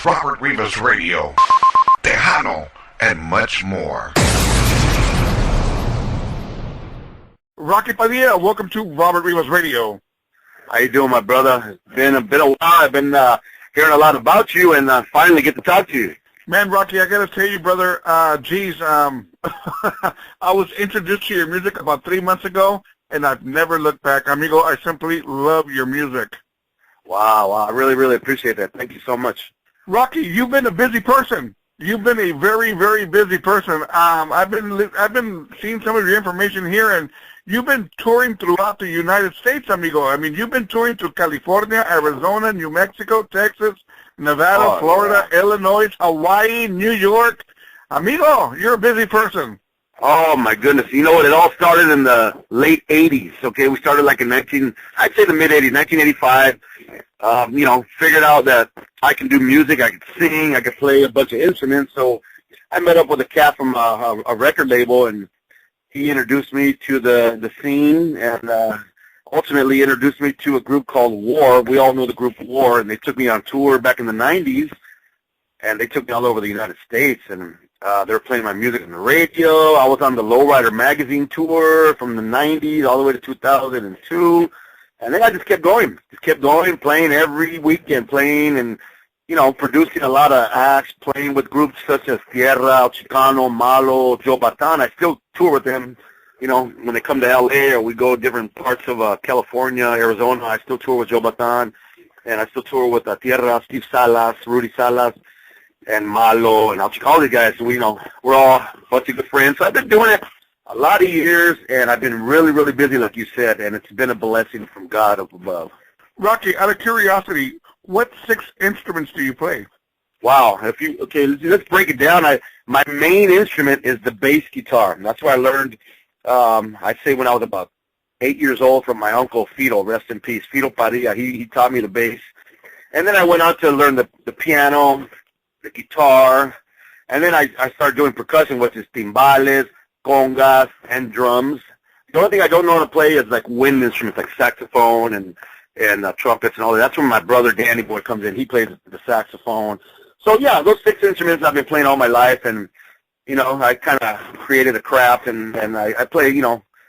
Robert Rivas Radio, Tejano, and much more. Rafie Padilla, welcome to Robert Rivas Radio. How you doing, my brother? It's been a while. I've been hearing a lot about you, and finally get to talk to you. Man, Rafie, I got to tell you, brother, I was introduced to your music about 3 months ago, and I've never looked back. Amigo, I simply love your music. Wow, I really, really appreciate that. Thank you so much. Rafie, you've been a busy person. You've been a very, very busy person. I've been seeing some of your information here, and you've been touring throughout the United States, amigo. I mean, you've been touring through California, Arizona, New Mexico, Texas, Nevada, Florida, yeah, Illinois, Hawaii, New York. Amigo, you're a busy person. Oh, my goodness. You know what? It all started in the late 80s, okay? We started like in I'd say the mid-80s, 1985. Figured out that I can do music, I could sing, I could play a bunch of instruments. So I met up with a cat from a record label, and he introduced me to the scene, and ultimately introduced me to a group called War. We all know the group War, and they took me on tour back in the 90s, and they took me all over the United States, and they were playing my music on the radio. I was on the Lowrider magazine tour from the 90s all the way to 2002. And then I just kept going, playing every weekend, and, producing a lot of acts, playing with groups such as Tierra, El Chicano, Malo, Joe Batan. I still tour with them, when they come to L.A. or we go different parts of California, Arizona. I still tour with Joe Batan, and I still tour with Tierra, Steve Salas, Rudy Salas, and Malo, and El Chicano. All these guys, we're all a bunch of good friends. So I've been doing it a lot of years, and I've been really, really busy, like you said, and it's been a blessing from God up above. Rafie, out of curiosity, what 6 instruments do you play? Wow. Let's break it down. My main instrument is the bass guitar. And that's what I learned, I'd say when I was about 8 years old from my uncle, Fido, rest in peace. Fido Padilla, he taught me the bass. And then I went on to learn the piano, the guitar, and then I started doing percussion, which is timbales, congas, and drums. The only thing I don't know how to play is like wind instruments, like saxophone and trumpets and all that. That's where my brother Danny Boy comes in. He plays the saxophone. So yeah, those 6 instruments I've been playing all my life, and I kind of created a craft, and I play.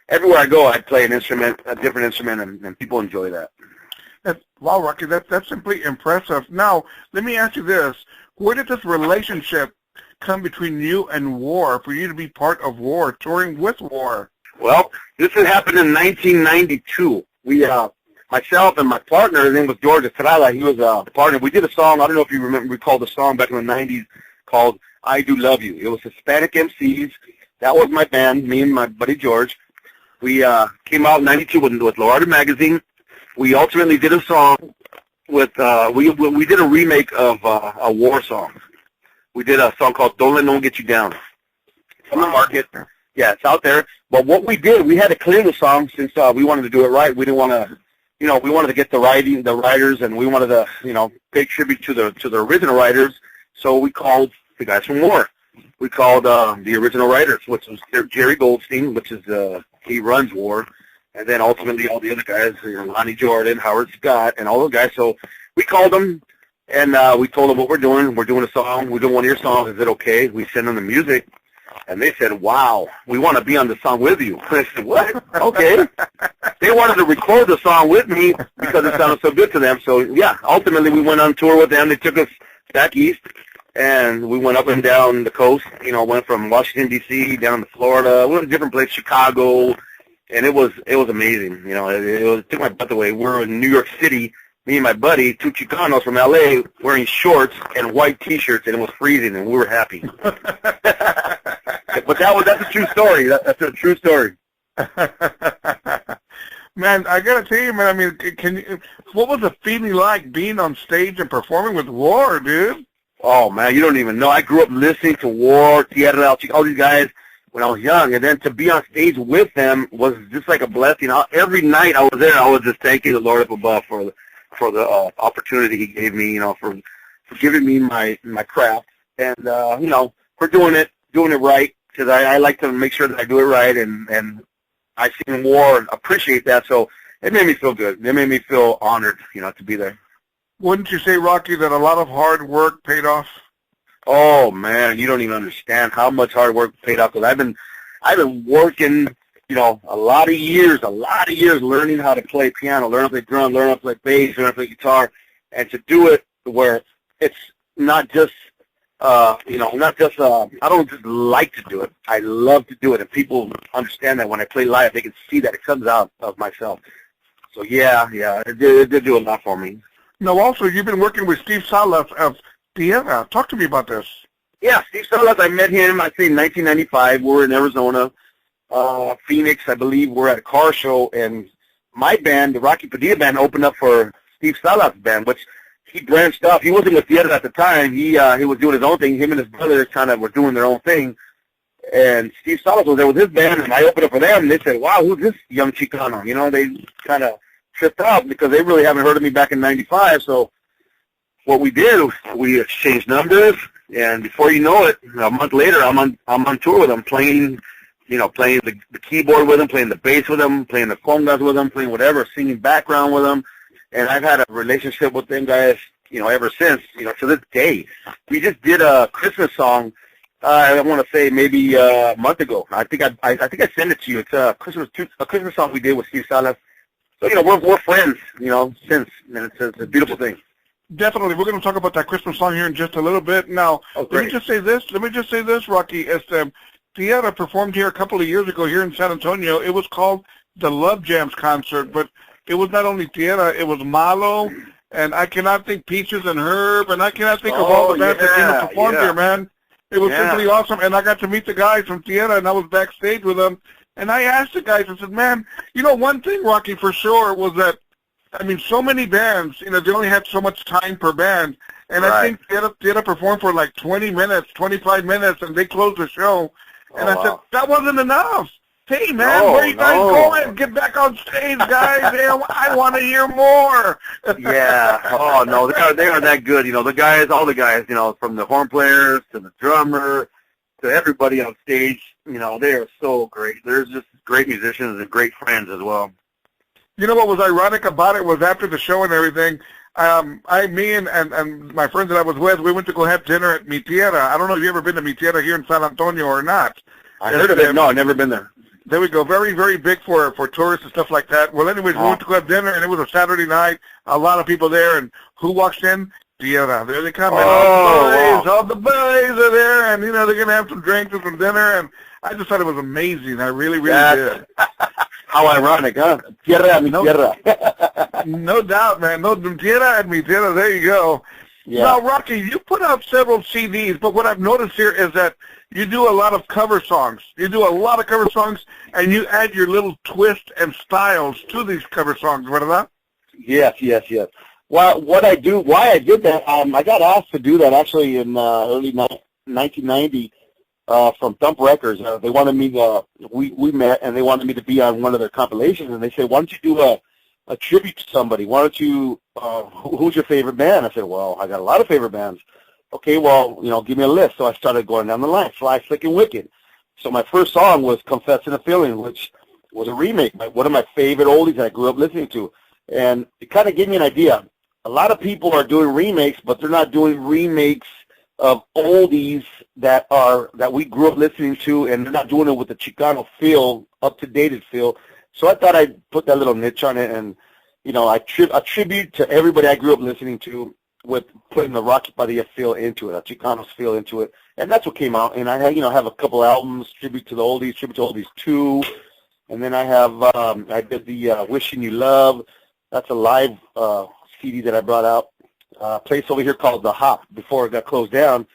Everywhere I go, I play an instrument, a different instrument, and people enjoy that. Wow, Rafie, that's simply impressive. Now, let me ask you this: where did this relationship come between you and War, for you to be part of War, touring with War? Well, this had happened in 1992. We, myself and my partner, his name was George Estrada. He was a partner. We did a song, I don't know if you recall the song back in the 90s called I Do Love You. It was Hispanic MCs. That was my band, me and my buddy George. We came out in 92 with Lowrider magazine. We ultimately did a song with, we did a remake of a War song. We did a song called Don't Let No One Get You Down. It's on the market. Yeah, it's out there. But what we did, we had to clear the song since we wanted to do it right. We didn't want to, we wanted to get the writers, and we wanted to, pay tribute to the original writers. So we called the guys from War. We called the original writers, which was Jerry Goldstein, which is he runs War, and then ultimately all the other guys, Lonnie Jordan, Howard Scott, and all those guys. So we called them. And we told them what we're doing. We're doing a song. We're doing one of your songs. Is it okay? We sent them the music, and they said, wow, we want to be on the song with you. I said, what? Okay. They wanted to record the song with me because it sounded so good to them. So, yeah, ultimately we went on tour with them. They took us back east, and we went up and down the coast. Went from Washington, D.C., down to Florida. We went to different places, Chicago, and it was amazing. It took my breath away. We're in New York City. Me and my buddy, 2 Chicanos from L.A., wearing shorts and white T-shirts, and it was freezing, and we were happy. But that's a true story. That's a true story. Man, I got to tell you, man, I mean, what was the feeling like being on stage and performing with War, dude? Oh, man, you don't even know. I grew up listening to War, Tierra, all these guys when I was young, and then to be on stage with them was just like a blessing. Every night I was there, I was just thanking the Lord up above for the opportunity He gave me, for giving me my craft, and for doing it right, because I like to make sure that I do it right, and I seen War and appreciate that, so it made me feel good. It made me feel honored, to be there. Wouldn't you say, Rocky, that a lot of hard work paid off? Oh man, you don't even understand how much hard work paid off. Because I've been working, a lot of years learning how to play piano, learn how to play drum, learn how to play bass, learn how to play guitar, and to do it where it's not just, I don't just like to do it. I love to do it, and people understand that when I play live, they can see that it comes out of myself. So yeah, it did do a lot for me. Now, also, you've been working with Steve Salas of Tierra. Talk to me about this. Yeah, Steve Salas, I met him, I'd say in 1995. We're in Arizona, Phoenix, I believe. We're at a car show, and my band, the Rocky Padilla band, opened up for Steve Salas' band, which he branched off. He wasn't with Tierra at the time. He was doing his own thing. Him and his brother kind of were doing their own thing. And Steve Salas was there with his band, and I opened up for them, and they said, wow, who's this young Chicano? They kind of tripped out because they really haven't heard of me back in 95. So what we did, we exchanged numbers, and before you know it, a month later, I'm on tour with them, playing the keyboard with them, playing the bass with them, playing the congas with them, playing whatever, singing background with them. And I've had a relationship with them guys, ever since, to this day. We just did a Christmas song, I want to say maybe a month ago. I think I sent it to you. It's a Christmas song we did with Steve Salas. So, we're friends, since, and it's a beautiful thing. Definitely. We're going to talk about that Christmas song here in just a little bit. Now, let me just say this, Rocky. Tierra performed here a couple of years ago here in San Antonio. It was called the Love Jams concert, but it was not only Tierra, it was Malo, and I cannot think Peaches and Herb, and I cannot think of all the bands that came and performed here, man. It was simply awesome, and I got to meet the guys from Tierra, and I was backstage with them, and I asked the guys, I said, man, one thing, Rocky, for sure, was that, so many bands, they only had so much time per band, and I think Tierra performed for like 20 minutes, 25 minutes, and they closed the show, and I said, that wasn't enough. Hey, man, where are you guys going? Get back on stage, guys. I want to hear more. Yeah. Oh, no, they are that good. All the guys, from the horn players to the drummer to everybody on stage, they are so great. They're just great musicians and great friends as well. What was ironic about it was after the show and everything, me and my friends that I was with, we went to go have dinner at Mi Tierra. I don't know if you've ever been to Mi Tierra here in San Antonio or not. I heard of it. No, I've never been there. There we go. Very, very big for tourists and stuff like that. Well, anyways, we went to go have dinner, and it was a Saturday night. A lot of people there, and who walks in? Tierra. There they come. All the boys are there, and, they're going to have some drinks and some dinner, and I just thought it was amazing. I really, really did. How ironic, huh? Tierra, mi tierra. No doubt, man. No, Tierra and mi tierra. There you go. Yeah. Now, Rocky, you put out several CDs, but what I've noticed here is that you do a lot of cover songs. You do a lot of cover songs, and you add your little twist and styles to these cover songs, ¿verdad? Yes. Well, why I did that, I got asked to do that actually in early 1990 from Thump Records. They wanted me we met, and they wanted me to be on one of their compilations, and they said, why don't you do a tribute to somebody? Why don't you, who's your favorite band? I said, well, I got a lot of favorite bands. Okay, well, give me a list. So I started going down the line, Fly, Slick, and Wicked. So my first song was Confessing a Feeling, which was a remake, one of my favorite oldies that I grew up listening to. And it kind of gave me an idea. A lot of people are doing remakes, but they're not doing remakes of oldies that we grew up listening to, and they're not doing it with the Chicano feel, up-to-date feel. So I thought I'd put that little niche on it, and, a tribute to everybody I grew up listening to with putting the Rocky Padilla feel into it, a Chicano's feel into it. And that's what came out. And I have a couple albums, Tribute to the Oldies, Tribute to Oldies 2. And then I have, I did the Wishing You Love. That's a live CD that I brought out. A place over here called The Hop. Before it got closed down,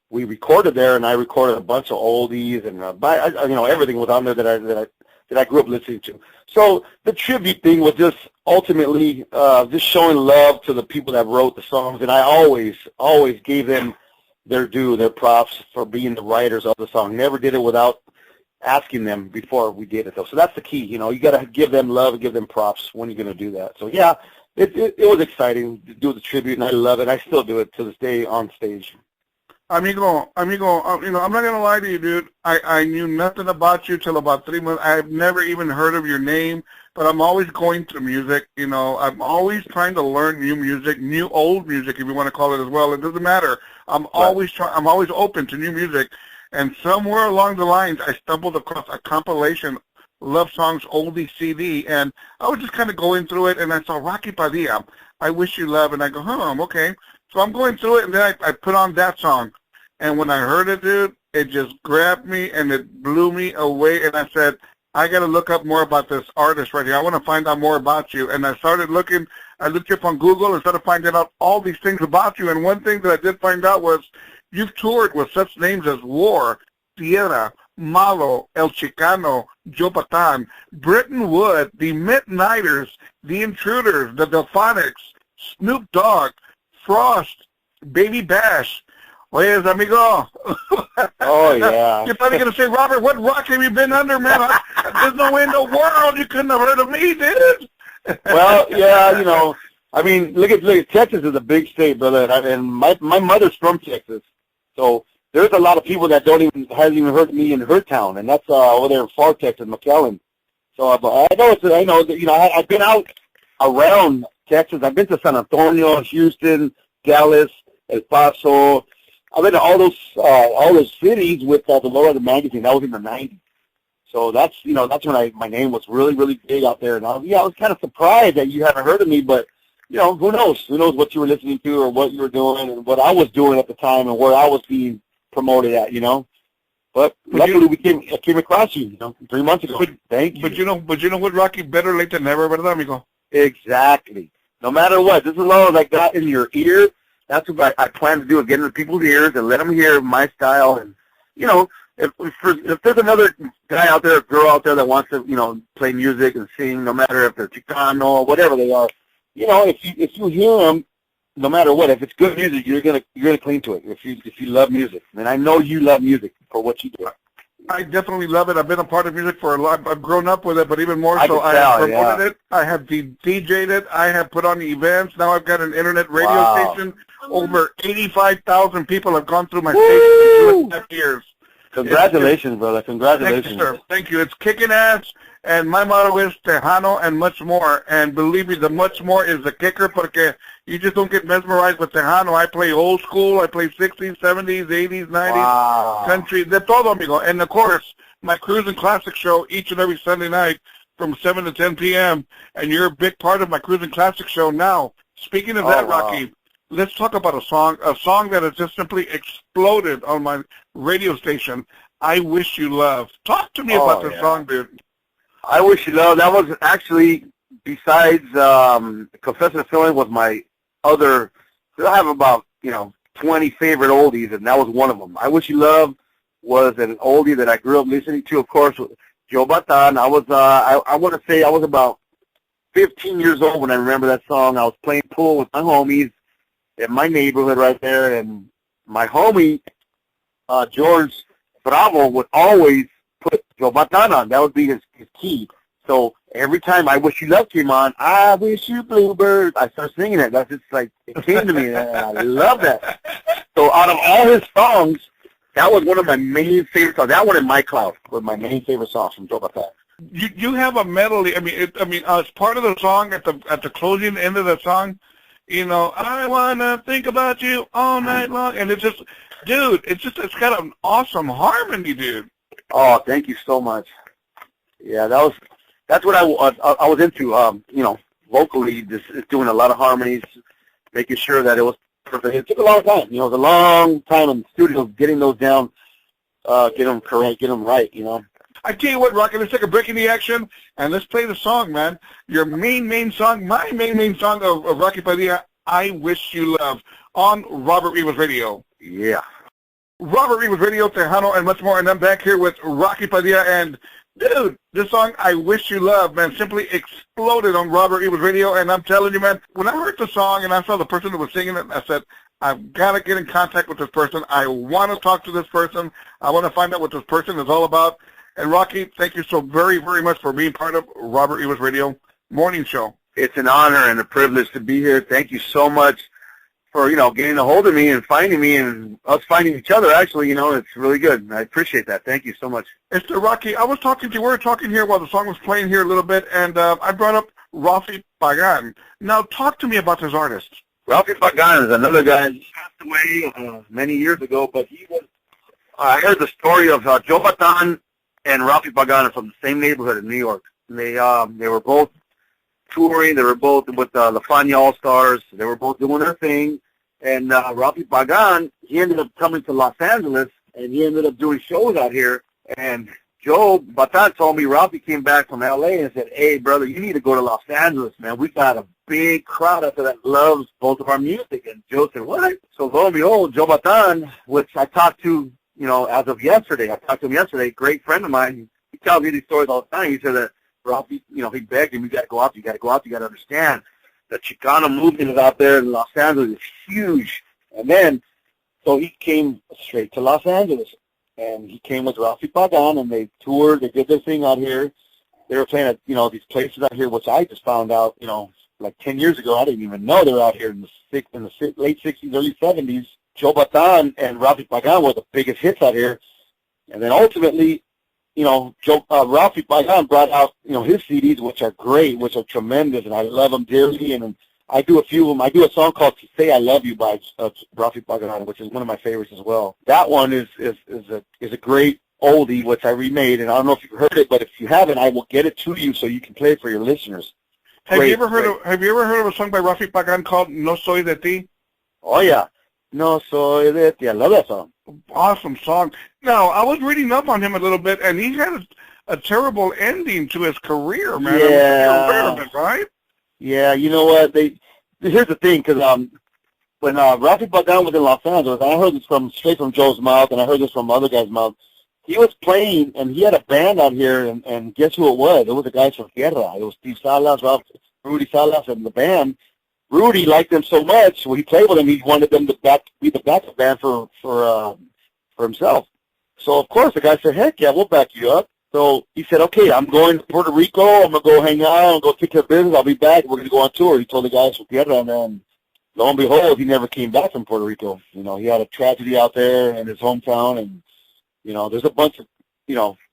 we recorded there, and I recorded a bunch of oldies, and everything was on there that I grew up listening to. So the tribute thing was just ultimately just showing love to the people that wrote the songs, and I always gave them their due, their props for being the writers of the song. Never did it without asking them before we did it, though. So that's the key. You got to give them love and give them props when you're going to do that. So, yeah, it was exciting to do the tribute, and I love it. I still do it to this day on stage. Amigo, I'm not gonna lie to you, dude. I knew nothing about you till about 3 months. I've never even heard of your name, but I'm always going to music. I'm always trying to learn new music, new old music, if you want to call it as well. It doesn't matter. I'm always open to new music. And somewhere along the lines, I stumbled across a compilation, Love Songs Oldie CD, and I was just kind of going through it, and I saw Rocky Padilla, I Wish You Love, and I go, okay. So I'm going through it, and then I put on that song. And when I heard it, dude, it just grabbed me and it blew me away. And I said, I got to look up more about this artist right here. I want to find out more about you. And I started looking. I looked you up on Google and started finding out all these things about you. And one thing that I did find out was you've toured with such names as War, Tierra, Malo, El Chicano, Joe Patan, Britton Wood, the Midnighters, the Intruders, the Delphonics, Snoop Dogg, Frost, Baby Bash. Oye, amigo. Oh, yeah. You're probably going to say, Robert, what rock have you been under, man? There's no way in the world you couldn't have heard of me, dude. Well, yeah, I mean, look at Texas is a big state, brother, and my mother's from Texas. So there's a lot of people that hasn't even heard of me in her town, and that's over there in Far Texas, McAllen. So I know that, I've been out around Texas. I've been to San Antonio, Houston, Dallas, El Paso. I've been to all those cities with the Lowrider magazine. That was in the 90s. So that's when my name was really, really big out there. And I was kind of surprised that you haven't heard of me, but, who knows? Who knows what you were listening to or what you were doing and what I was doing at the time and where I was being promoted at, But luckily I came across you, 3 months ago. Thank you. But you know what, Rocky? Better late than never, ¿verdad, amigo? Exactly. No matter what, just as long as I got in your ear, that's what I plan to do, get into people's ears and let them hear my style. And, if there's another guy out there, a girl out there that wants to, play music and sing, no matter if they're Chicano or whatever they are, if you hear them, no matter what, if it's good music, you're gonna cling to it. If you love music, and I know you love music for what you do. I definitely love it. I've been a part of music for a lot. I've grown up with it, but even more so, I have promoted it. I have DJ'd it. I have put on the events. Now I've got an internet radio station. Over 85,000 people have gone through my station in 2.5 years. Congratulations, brother. Congratulations. Thank you, sir. Thank you. It's kicking ass, and my motto is Tejano and much more. And believe me, the much more is the kicker, porque you just don't get mesmerized with Tejano. I play old school. I play 60s, 70s, 80s, 90s, country, de todo, amigo. And, of course, my Cruising Classic show each and every Sunday night from 7 to 10 p.m., and you're a big part of my Cruising Classic show now. Speaking of that, Rocky, let's talk about a song that has just simply exploded on my radio station, I Wish You Love. Talk to me about this song, dude. I Wish You Love, that was actually, besides Confess and Feeling, was my other, I have about, 20 favorite oldies, and that was one of them. I Wish You Love was an oldie that I grew up listening to, of course, with Joe Patan. I was, I want to say I was about 15 years old when I remember that song. I was playing pool with my homies in my neighborhood right there, and my homie, George Bravo, would always put Joe Patan on. That would be his key. So every time I Wish You Love came on, I wish you bluebird, I started singing it. That's just like, it came to me, and I love that. So out of all his songs, that was one of my main favorite songs. That one and My Cloud were my main favorite songs from Joe Patan. You have a medley. As part of the song, at the closing end of the song, I wanna think about you all night long, and it's just, dude, it's got an awesome harmony, dude. Oh, thank you so much. Yeah, that's what I was into. Vocally, just doing a lot of harmonies, making sure that it was perfect. It took a long time. It was a long time in the studio getting those down, get them correct, get them right. I tell you what, Rocky, let's take a break in the action, and let's play the song, man. Your main song, my main song of Rocky Padilla, I Wish You Love, on Robert Rivas Radio. Yeah. Robert Rivas Radio, Tejano, and much more, and I'm back here with Rocky Padilla, and, dude, this song, I Wish You Love, man, simply exploded on Robert Rivas Radio, and I'm telling you, man, when I heard the song and I saw the person who was singing it, I said, I've got to get in contact with this person. I want to talk to this person. I want to find out what this person is all about. And, Rocky, thank you so very, very much for being part of Robert Rivas Radio Morning Show. It's an honor and a privilege to be here. Thank you so much for, getting a hold of me and finding me and us finding each other, actually. It's really good. I appreciate that. Thank you so much. Mr. Rafie, I was talking to you. We were talking here while the song was playing here a little bit, and I brought up Rafie Pagan. Now, talk to me about this artist. Rafie Pagan is another guy who passed away many years ago, but he was, I heard the story of Joe Bataan and Rafie Pagan are from the same neighborhood in New York. They were both touring. They were both with the Fania All-Stars. They were both doing their thing. And Rafie Pagan, he ended up coming to Los Angeles, and he ended up doing shows out here. And Joe Bataan told me Rafie came back from L.A. and said, "Hey, brother, you need to go to Los Angeles, man. We got a big crowd out there that loves both of our music." And Joe said, "What?" So lo and behold, Joe Bataan, which I talked to, as of yesterday. I talked to him yesterday, a great friend of mine. He tells me these stories all the time. He said that Rafie, he begged him, "You got to go out, you got to go out, you got to understand. The Chicano movement is out there in Los Angeles. It's huge." And then, so he came straight to Los Angeles. And he came with Rafie Pagan, and they toured. They did their thing out here. They were playing at, these places out here, which I just found out, like 10 years ago. I didn't even know they were out here in the late 60s, early 70s. Joe Bataan and Rafie Pagan were the biggest hits out here. And then ultimately, Rafie Pagan brought out, his CDs, which are great, which are tremendous, and I love them dearly. And I do a few of them. I do a song called "To Say I Love You" by Rafie Pagan, which is one of my favorites as well. That one is a great oldie, which I remade, and I don't know if you've heard it, but if you haven't, I will get it to you so you can play it for your listeners. Have you ever heard of a song by Rafie Pagan called "No Soy de Ti"? Oh yeah, "No Soy de Ti." I love that song. Awesome song. Now, I was reading up on him a little bit, and he had a terrible ending to his career, man. Yeah. You're aware of it, right? Yeah, you know what? Here's the thing, because when Rafie Pagan was in Los Angeles, I heard this straight from Joe's mouth, and I heard this from other guys' mouth. He was playing, and he had a band out here, and guess who it was? It was the guys from Tierra. It was Steve Salas, Rudy Salas, and the band. Rudy liked them so much, when he played with them, he wanted them to be the backup band for himself. So, of course, the guy said, "Heck yeah, we'll back you up." So he said, "Okay, I'm going to Puerto Rico. I'm going to go hang out and go take care of business. I'll be back. We're going to go on tour." He told the guys from Tierra, and then lo and behold, he never came back from Puerto Rico. He had a tragedy out there in his hometown, and, there's a bunch of,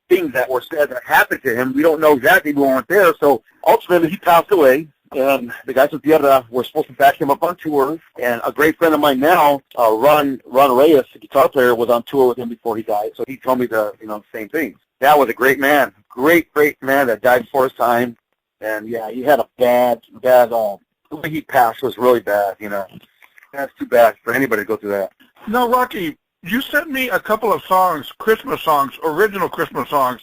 things that were said that happened to him. We don't know exactly. We weren't there. So ultimately, he passed away, and the guys from Tierra were supposed to back him up on tour. And a great friend of mine now, Ron Rivas, the guitar player, was on tour with him before he died. So he told me the same thing. That was a great man, great man that died before his time. And, yeah, he had a bad, the way he passed was really bad, That's too bad for anybody to go through that. Now, Rocky, you sent me a couple of songs, Christmas songs, original Christmas songs,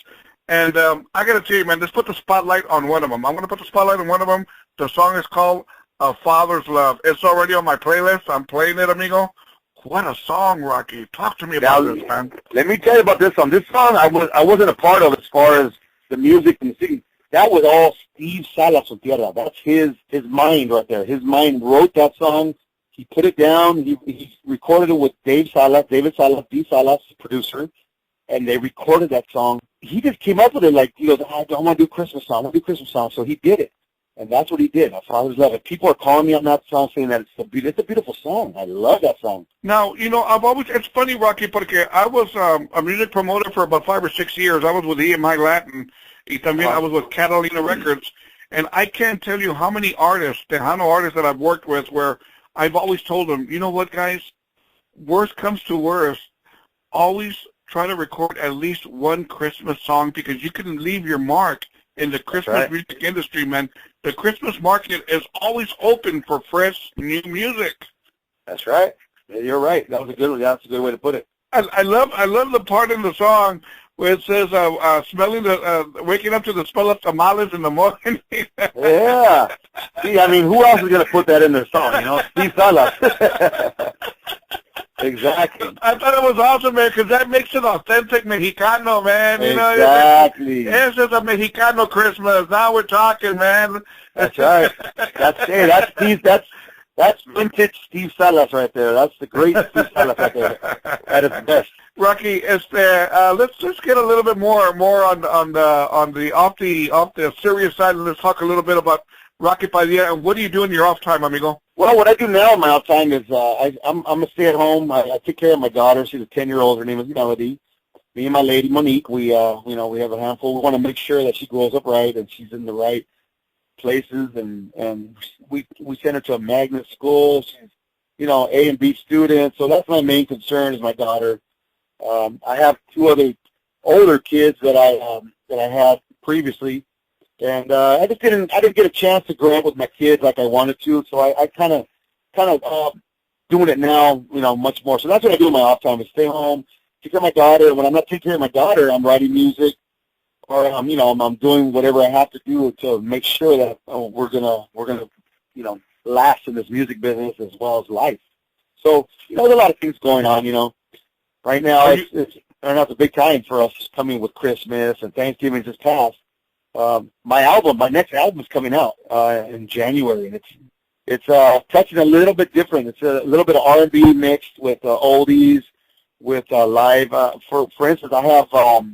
and I got to tell you, man, let's put the spotlight on one of them. I'm going to put the spotlight on one of them. The song is called "A Father's Love." It's already on my playlist. I'm playing it, amigo. What a song, Rocky. Talk to me about this, man. Let me tell you about this song. This song I wasn't a part of as far as the music and the singing. That was all Steve Salas+Tejano. That's his mind right there. His mind wrote that song. He put it down. He recorded it with David Salas, D. Salas, producer, and they recorded that song. He just came up with it like, he goes, "I don't want to do Christmas song. I want to do Christmas song." So he did it. And that's what he did. "A Father's Love." People are calling me on that song saying that it's a beautiful song. I love that song. Now, it's funny, Rocky, porque I was a music promoter for about 5 or 6 years. I was with EMI Latin, y también I was with Catalina Records, and I can't tell you how many artists, Tejano artists that I've worked with, where I've always told them, you know what, guys, worst comes to worst, always try to record at least one Christmas song, because you can leave your mark in the Christmas music industry, man. The Christmas market is always open for fresh new music. That's right. You're right. That's a good way to put it. I love the part in the song where it says waking up to the smell of tamales in the morning. Yeah. See, I mean, who else is going to put that in their song? Steve Salas. Exactly. I thought it was awesome, man, because that makes it authentic Mexicano, man. Exactly. This is a Mexicano Christmas. Now we're talking, man. That's right. That's vintage Steve Salas right there. That's the great Steve Salas right there. At its best. Rocky, let's get a little bit more on the off the serious side, and let's talk a little bit about Rocky Padilla, and what do you do in your off time, amigo? Well, what I do now in my off time is I'm a stay-at-home. I take care of my daughter. She's a 10-year-old. Her name is Melody. Me and my lady, Monique, we have a handful. We want to make sure that she grows up right and she's in the right places, and we send her to a magnet school. She's, A and B student. So that's my main concern is my daughter. I have 2 other older kids that I had previously, and I didn't get a chance to grow up with my kids like I wanted to. So I kind of doing it now, much more. So that's what I do in my off time is stay home, take care of my daughter. When I'm not taking care of my daughter, I'm writing music, or I'm doing whatever I have to do to make sure that we're gonna last in this music business as well as life. So there's a lot of things going on. Right now it's a big time for us coming with Christmas and Thanksgiving just passed. My next album is coming out in January, and it's touching a little bit different. It's a little bit of R&B mixed with oldies, with live. For instance, I have.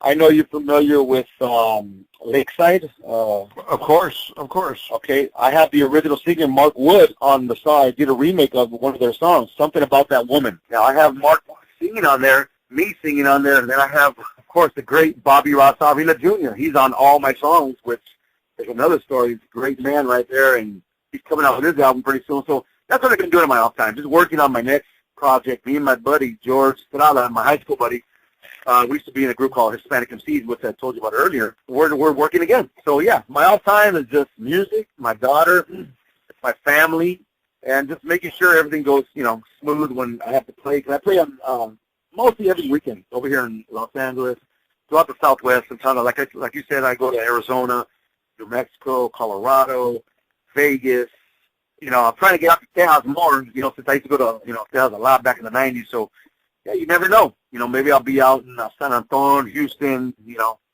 I know you're familiar with Lakeside. Of course. Okay, I have the original singer Mark Wood on the song. I did a remake of one of their songs, Something About That Woman. Now I have Mark singing on there, me singing on there, and then I have, of course, the great Bobby Ross Avila Jr. He's on all my songs, which is another story. He's a great man right there, and he's coming out with his album pretty soon. So that's what I've been doing in my off time, just working on my next project. Me and my buddy, George Strada, my high school buddy, we used to be in a group called Hispanic MCs, which I told you about earlier. We're working again. So, yeah, my off time is just music, my daughter, my family, and just making sure everything goes, smooth when I have to play. Because I play on mostly every weekend over here in Los Angeles, throughout the Southwest. And kind of like you said, I go to Arizona, New Mexico, Colorado, Vegas. I'm trying to get out to Tejas more, since I used to go to, Tejas a lot back in the 90s. So, yeah, you never know. Maybe I'll be out in San Antonio, Houston,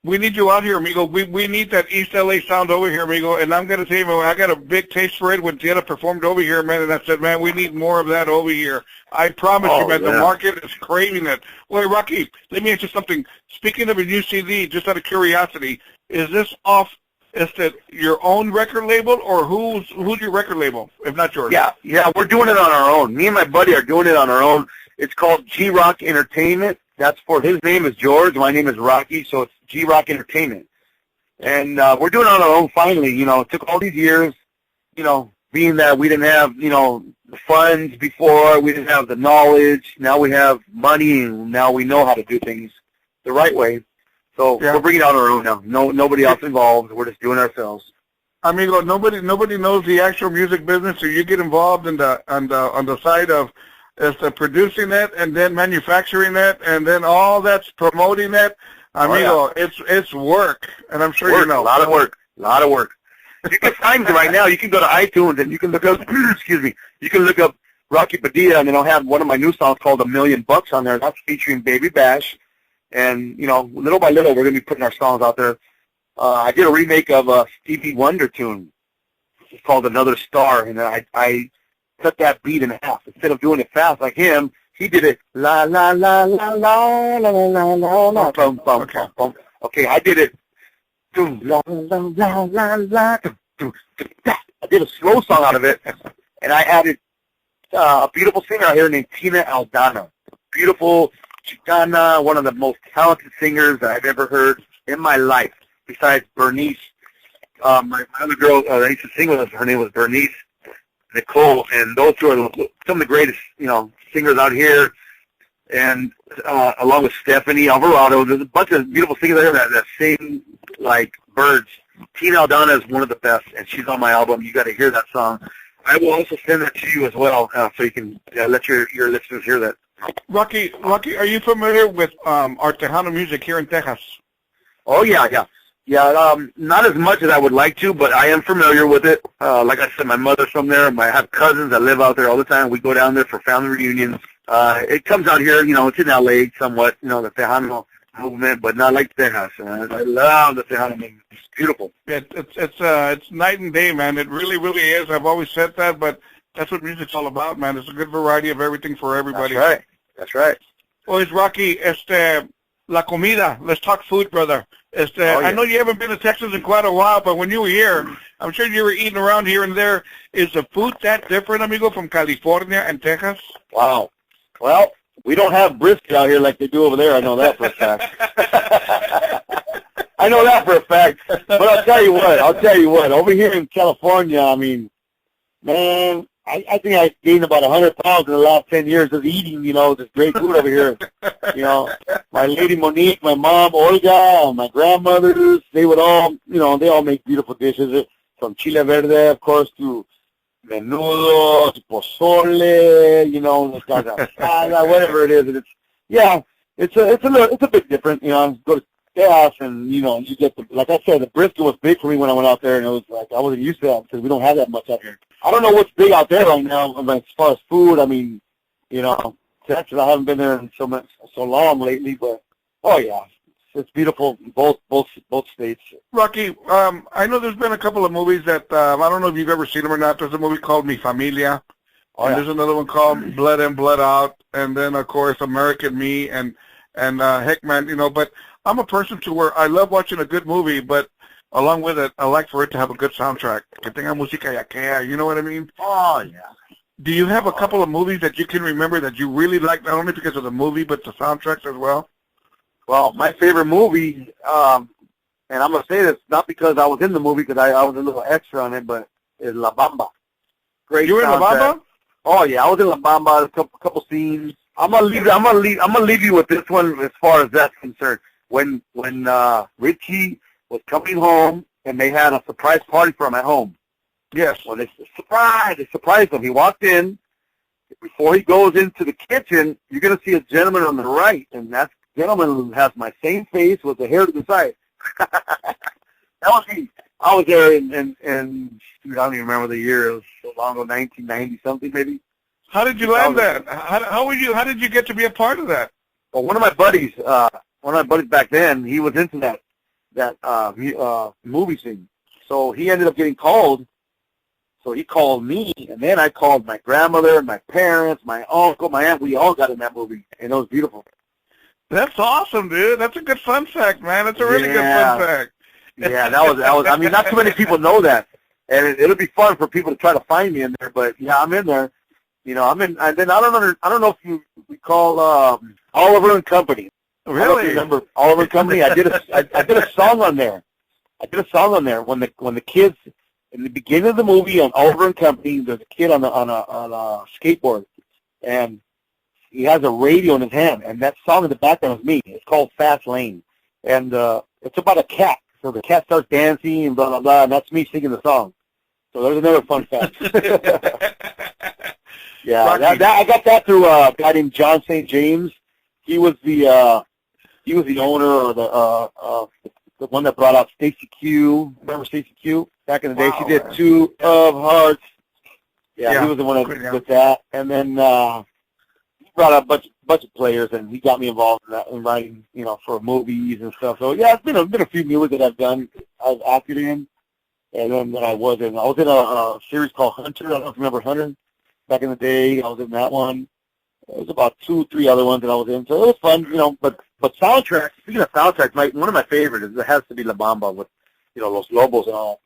We need you out here, amigo. We need that East LA sound over here, amigo. And I'm going to tell you, I got a big taste for it when Tiana performed over here, man. And I said, man, we need more of that over here. I promise you, man, the market is craving it. Well, Rocky, let me ask you something. Speaking of a new CD, just out of curiosity, is this off? Is that your own record label, or who's your record label, if not yours? Yeah, we're doing it on our own. Me and my buddy are doing it on our own. It's called G-Rock Entertainment. That's for his name is George. My name is Rocky, so it's G-Rock Entertainment. And we're doing it on our own finally. It took all these years, being that we didn't have, the funds before, we didn't have the knowledge. Now we have money, and now we know how to do things the right way. So we're bringing it on our own now. Nobody else involved. We're just doing it ourselves. Amigo, nobody knows the actual music business, so you get involved in on the side of producing it, and then manufacturing it, and then all that's promoting it. Amigo, it's work, and I'm sure you know. A lot of work. You can find it right now. You can go to iTunes and you can look up. Excuse me. You can look up Rocky Padilla, and then I'll have one of my new songs called $1 Million on there. That's featuring Baby Bash, and little by little, we're gonna be putting our songs out there. I did a remake of a Stevie Wonder tune. It's called Another Star, and I cut that beat in half. Instead of doing it fast like him, he did it la la la la la la la la la bum bum bum bum. Okay, I did it la la la la la. I did a slow song out of it, and I added a beautiful singer out here named Tina Aldana. Beautiful Chicana, one of the most talented singers that I've ever heard in my life, besides Bernice. My other girl that used to sing with us, her name was Bernice Nicole, and those two are some of the greatest, singers out here, and along with Stephanie Alvarado, there's a bunch of beautiful singers out here that sing like birds. Tina Aldana is one of the best, and she's on my album. You got to hear that song. I will also send that to you as well, so you can let your listeners hear that. Rocky, are you familiar with our Tejano music here in Texas? Oh, yeah. Yeah, not as much as I would like to, but I am familiar with it. Like I said, my mother's from there. I have cousins that live out there all the time. We go down there for family reunions. It comes out here, it's in L.A. somewhat, the Tejano movement, but not like Texas. I love the Tejano movement. It's beautiful. It's night and day, man. It really, really is. I've always said that, but that's what music's all about, man. It's a good variety of everything for everybody. That's right. Well, it's Rocky, la comida. Let's talk food, brother. I know you haven't been to Texas in quite a while, but when you were here, I'm sure you were eating around here and there. Is the food that different, amigo, from California and Texas? Wow. Well, we don't have brisket out here like they do over there. I know that for a fact. I know that for a fact. But I'll tell you what. Over here in California, I mean, man, I think I gained about 100 pounds in the last 10 years of eating, this great food over here. My lady Monique, my mom Olga, my grandmothers, they would all, they all make beautiful dishes, from chile verde, of course, to menudo, to pozole, whatever it is. And it's a bit different. Go to gas and, you get like I said, the brisket was big for me when I went out there, and it was like I wasn't used to that because we don't have that much out here. I don't know what's big out there right now, as far as food. I mean, Texas, I haven't been there in so long lately, but it's beautiful, both states. Rocky, I know there's been a couple of movies that I don't know if you've ever seen them or not. There's a movie called Mi Familia, and there's another one called Blood In, Blood Out, and then of course American Me, and heck, man, but I'm a person to where I love watching a good movie, but along with it, I like for it to have a good soundtrack. Que tenga música yaquea, you know what I mean? Oh, yeah. Do you have a couple of movies that you can remember that you really like, not only because of the movie, but the soundtracks as well? Well, my favorite movie, and I'm going to say this, not because I was in the movie, because I was a little extra on it, but is La Bamba. Great. You were in La Bamba? Oh, yeah, I was in La Bamba, a couple scenes. I'm gonna leave you with this one as far as that's concerned. When Richie was coming home and they had a surprise party for him at home. Yes. Well, they surprised him. He walked in. Before he goes into the kitchen, you're going to see a gentleman on the right, and that gentleman who has my same face with the hair to the side. That was me. I was there in I don't even remember the year. It was so long ago, 1990 something maybe. How did you land that? How did you get to be a part of that? Well, one of my buddies back then, he was into that movie scene. So he ended up getting called. So he called me, and then I called my grandmother, my parents, my uncle, my aunt. We all got in that movie, and it was beautiful. That's awesome, dude. That's a good fun fact, man. That's a really good fun fact. Yeah, that was. I mean, not too many people know that, and it'll be fun for people to try to find me in there. But yeah, I'm in there. I'm in. And then I don't know if you recall Oliver and Company. Really? I don't remember Oliver and Company. I did a song on there. When the kids. In the beginning of the movie on Oliver and Company, there's a kid on a skateboard, and he has a radio in his hand, and that song in the background is me. It's called Fast Lane, and it's about a cat. So the cat starts dancing and blah blah blah, and that's me singing the song. So there's another fun fact. Yeah, I got that through a guy named John St. James. He was the owner or the one that brought out Stacy Q. Remember Stacy Q? Back in the day, she did Two of Hearts. Yeah, he was the one that did that. And then he brought out a bunch of players, and he got me involved in that, in writing, for movies and stuff. So yeah, it's been a few movies that I've done, I've acted in, and then that I was in a series called Hunter. I don't know if you remember Hunter. Back in the day, I was in that one. There was about 2-3 other ones that I was in, so it was fun, But soundtracks. Speaking of soundtracks, one of my favorites has to be La Bamba with, Los Lobos and all.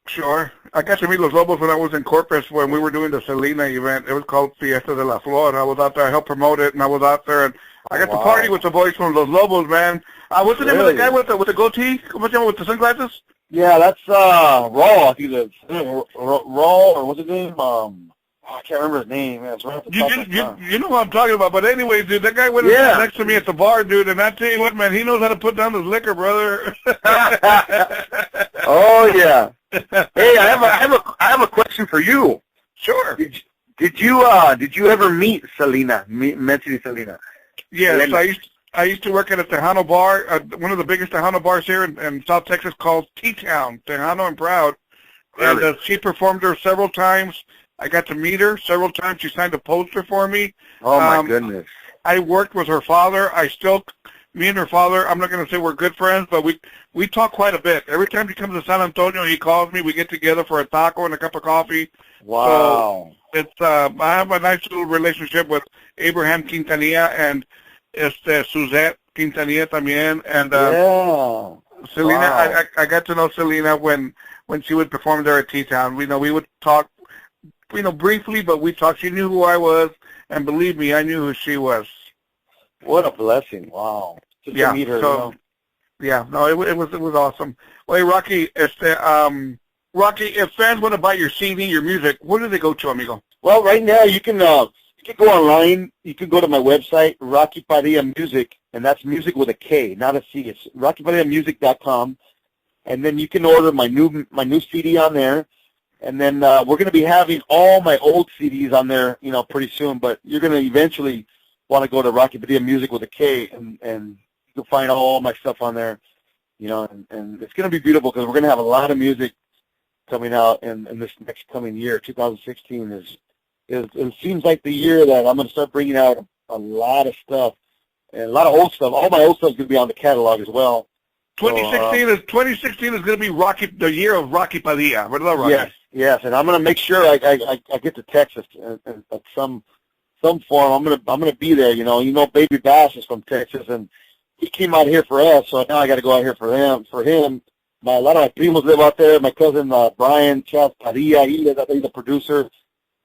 Sure. I got to meet Los Lobos when I was in Corpus when we were doing the Selena event. It was called Fiesta de la Flor. I was out there. I helped promote it, and I was out there, and I got to party with the boys from Los Lobos, man. What's the name of the guy with the goatee? What's the name with the sunglasses? Yeah, that's Raul. I think it's Raul, or what's his name? I can't remember his name. Man. It's right you know what I'm talking about. But anyway, dude, that guy went next to me at the bar, dude, and I tell you what, man, he knows how to put down his liquor, brother. Oh yeah. Hey, I have a question for you. Sure. Did you ever meet Selena? Mentioning Selena? Yes, Selena. I used to work at a Tejano bar, one of the biggest Tejano bars here in South Texas, called T-Town, Tejano and Proud. Really? And she performed there several times. I got to meet her several times. She signed a poster for me. Oh, my goodness. I worked with her father. Me and her father, I'm not going to say we're good friends, but we talk quite a bit. Every time he comes to San Antonio, he calls me. We get together for a taco and a cup of coffee. Wow. So it's I have a nice little relationship with Abraham Quintanilla and Suzette Quintanilla también. And Selena, Wow. I got to know Selena when she would perform there at T-Town. We would talk, briefly, but we talked. She knew who I was, and believe me, I knew who she was. What a blessing! Wow. Just Yeah. to meet her. So, yeah, no, it was awesome. Well, hey, Rocky, if fans want to buy your CD, your music, where do they go to, amigo? Well, right now you can go online. You can go to my website, Rocky Padilla Music, and that's music with a K, not a C. It's rockypadillamusic.com, and then you can order my new CD on there. And then we're going to be having all my old CDs on there, pretty soon. But you're going to eventually want to go to Rocky Padilla Music with a K, and you can find all my stuff on there, and it's going to be beautiful because we're going to have a lot of music coming out in this next coming year. 2016 it seems like the year that I'm going to start bringing out a lot of stuff and a lot of old stuff. All my old stuff is going to be on the catalog as well. 2016 is going to be the year of Rocky Padilla. What Rocky? Yes, and I'm going to make sure I get to Texas in some form. I'm going to be there. Baby Bass is from Texas, and he came out here for us, so now I got to go out here for him. A lot of my primos live out there. My cousin Brian Chas Padilla, he's a producer.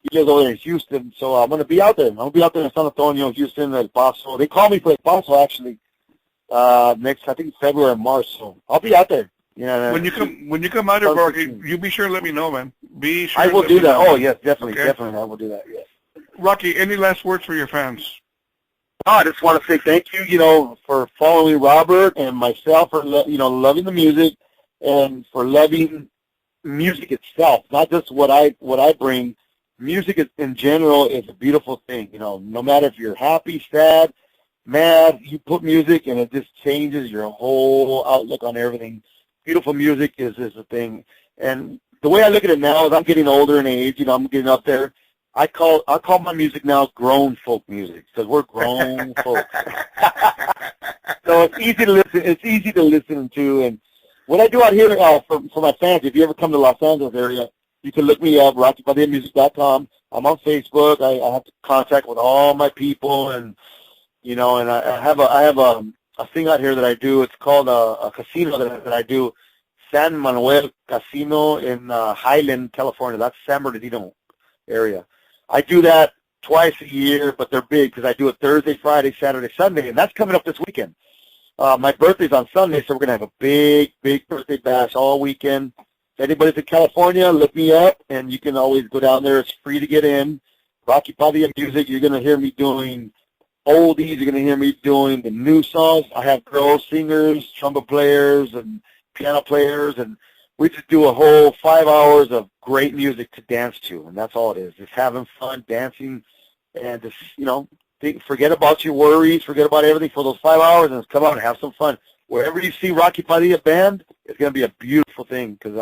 He lives over there in Houston, so I'm going to be out there. I'm going to be out there in San Antonio, Houston, El Paso. They called me for El Paso, actually, next, I think, February or March, so I'll be out there. When you come out here, Rocky, you be sure to let me know, man. Be sure. I will do that. Oh, yes, definitely, okay. Definitely, I will do that, yes. Rocky, any last words for your fans? I just want to say thank you, for following Robert and myself for, loving the music and for loving music itself, not just what I bring. Music in general is a beautiful thing, no matter if you're happy, sad, mad, you put music and it just changes your whole outlook on everything. Beautiful music is a thing. And the way I look at it now is I'm getting older in age, I'm getting up there. I call my music now grown folk music because we're grown folk. So it's easy to listen to. And what I do out here for my fans, if you ever come to Los Angeles area, you can look me up, rockypadillamusic.com. I'm on Facebook. I have contact with all my people, and and I have a thing out here that I do. It's called a casino that I do, San Manuel Casino in Highland, California. That's San Bernardino area. I do that twice a year, but they're big because I do it Thursday, Friday, Saturday, Sunday, and that's coming up this weekend. My birthday's on Sunday, so we're going to have a big birthday bash all weekend. If anybody's in California, look me up, and you can always go down there. It's free to get in. Rocky Padilla Music, you're going to hear me doing oldies. You're going to hear me doing the new songs. I have girls, singers, trumpet players, and piano players, and we just do a whole 5 hours of great music to dance to, and that's all it is. Just having fun, dancing, and just, forget about your worries, forget about everything for those 5 hours, and just come out and have some fun. Wherever you see Rocky Padilla Band, it's going to be a beautiful thing because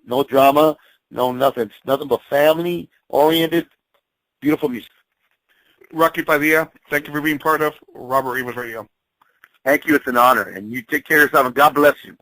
no drama, no nothing. It's nothing but family-oriented, beautiful music. Rocky Padilla, thank you for being part of Robert Rivas Radio. Thank you. It's an honor. And you take care of yourself, and God bless you.